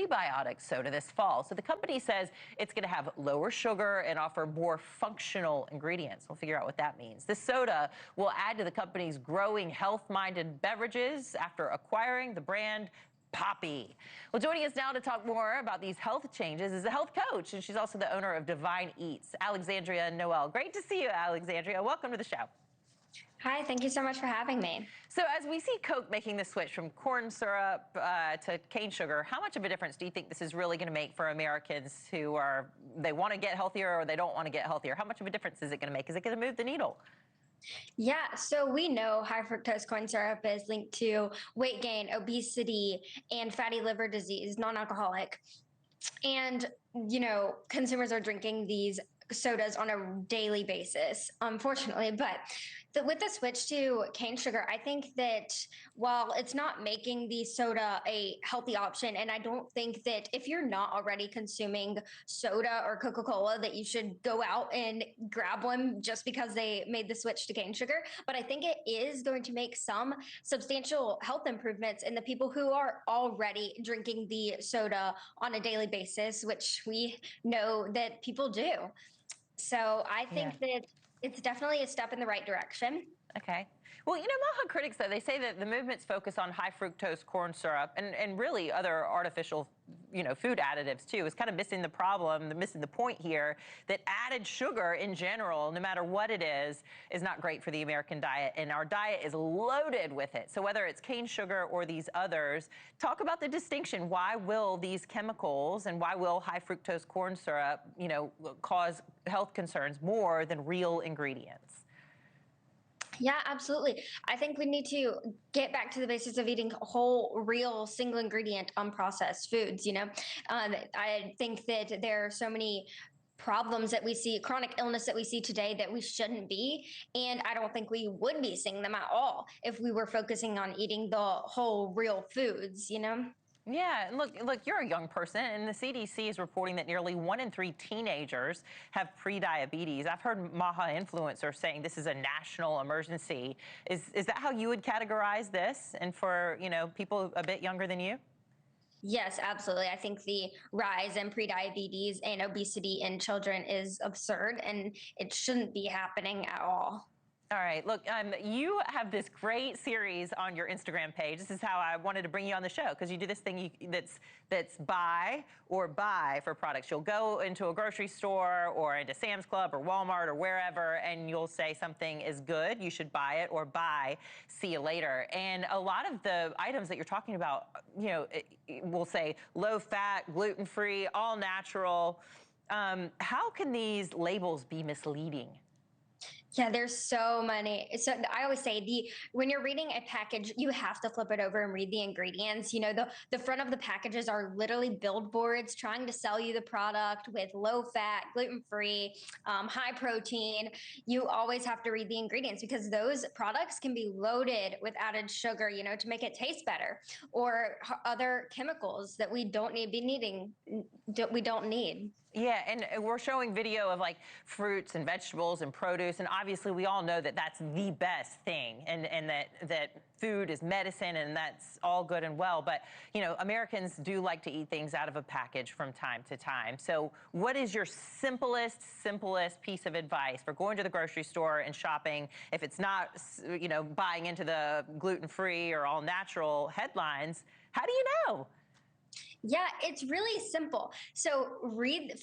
prebiotic soda this fall. So the company says it's going to have lower sugar and offer more functional ingredients. We'll figure out what that means. This soda will add to the company's growing health-minded beverages after acquiring the brand Poppy. Well, joining us now to talk more about these health changes is a health coach, and she's also the owner of Divine Eats, Lexi Noel. Great to see you, Alexandria. Welcome to the show. Hi, thank you so much for having me. So as we see Coke making the switch from corn syrup to cane sugar, how much of a difference do you think this is really going to make for Americans who they want to get healthier or they don't want to get healthier? How much of a difference is it going to make? Is it going to move the needle? Yeah, so we know high fructose corn syrup is linked to weight gain, obesity, and fatty liver disease, non-alcoholic. And, consumers are drinking these sodas on a daily basis, unfortunately. But with the switch to cane sugar, I think that while it's not making the soda a healthy option, and I don't think that if you're not already consuming soda or Coca-Cola, that you should go out and grab one just because they made the switch to cane sugar. But I think it is going to make some substantial health improvements in the people who are already drinking the soda on a daily basis, which we know that people do. So I Yeah. think that it's definitely a step in the right direction. Okay. Well, MAHA critics, though, they say that the movement's focus on high fructose corn syrup and really other artificial, food additives, too, is kind of missing the problem, they're missing the point here, that added sugar in general, no matter what it is not great for the American diet. And our diet is loaded with it. So whether it's cane sugar or these others, talk about the distinction. Why will these chemicals and why will high fructose corn syrup, cause health concerns more than real ingredients? Yeah, absolutely. I think we need to get back to the basics of eating whole, real, single ingredient, unprocessed foods. I think that there are so many problems that we see, chronic illness that we see today that we shouldn't be. And I don't think we would be seeing them at all if we were focusing on eating the whole, real foods. Yeah, and look, you're a young person, and the CDC is reporting that nearly 1 in 3 teenagers have prediabetes. I've heard MAHA influencers saying this is a national emergency. Is that how you would categorize this? And for people a bit younger than you? Yes, absolutely. I think the rise in prediabetes and obesity in children is absurd, and it shouldn't be happening at all. All right, look, you have this great series on your Instagram page. This is how I wanted to bring you on the show, because you do this thing that's buy or buy for products. You'll go into a grocery store or into Sam's Club or Walmart or wherever, and you'll say something is good, you should buy it, or buy, see you later. And a lot of the items that you're talking about, will say low fat, gluten-free, all natural. How can these labels be misleading? Yeah, there's so many. So I always say when you're reading a package, you have to flip it over and read the ingredients. The front of the packages are literally billboards trying to sell you the product with low fat, gluten free, high protein. You always have to read the ingredients because those products can be loaded with added sugar, to make it taste better, or other chemicals that we don't need. Yeah, and we're showing video of like fruits and vegetables and produce, and obviously we all know that that's the best thing, and that food is medicine, and that's all good and well. But Americans do like to eat things out of a package from time to time. So what is your simplest piece of advice for going to the grocery store and shopping if it's not buying into the gluten-free or all natural headlines? How do you know? Yeah, it's really simple. So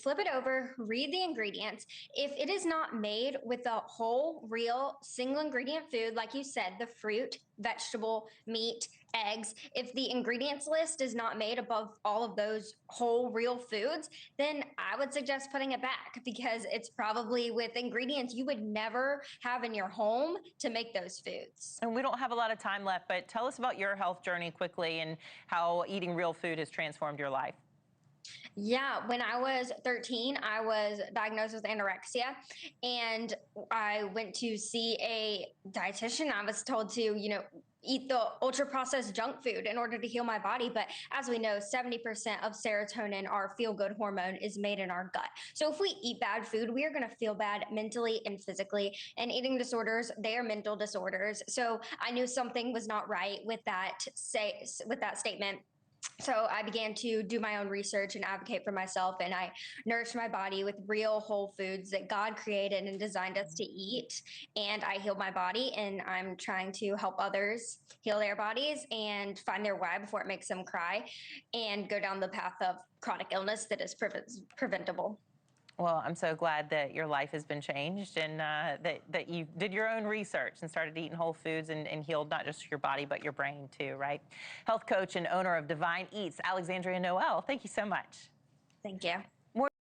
flip it over, read the ingredients. If it is not made with a whole, real, single ingredient food, like you said, the fruit, vegetable, meat, eggs, if the ingredients list is not made above all of those whole, real foods, then I would suggest putting it back because it's probably with ingredients you would never have in your home to make those foods. And we don't have a lot of time left, but tell us about your health journey quickly and how eating real food has transformed your life. Yeah, when I was 13, I was diagnosed with anorexia, and I went to see a dietitian. I was told to, eat the ultra processed junk food in order to heal my body. But as we know, 70% of serotonin, our feel good hormone, is made in our gut. So if we eat bad food, we are going to feel bad mentally and physically. And eating disorders, they are mental disorders. So I knew something was not right with that statement. So I began to do my own research and advocate for myself, and I nourished my body with real whole foods that God created and designed us to eat. And I healed my body, and I'm trying to help others heal their bodies and find their why before it makes them cry, and go down the path of chronic illness that is preventable. Well, I'm so glad that your life has been changed and that you did your own research and started eating whole foods and healed not just your body, but your brain too, right? Health coach and owner of Divine Eats, Alexandria Noel, thank you so much. Thank you. More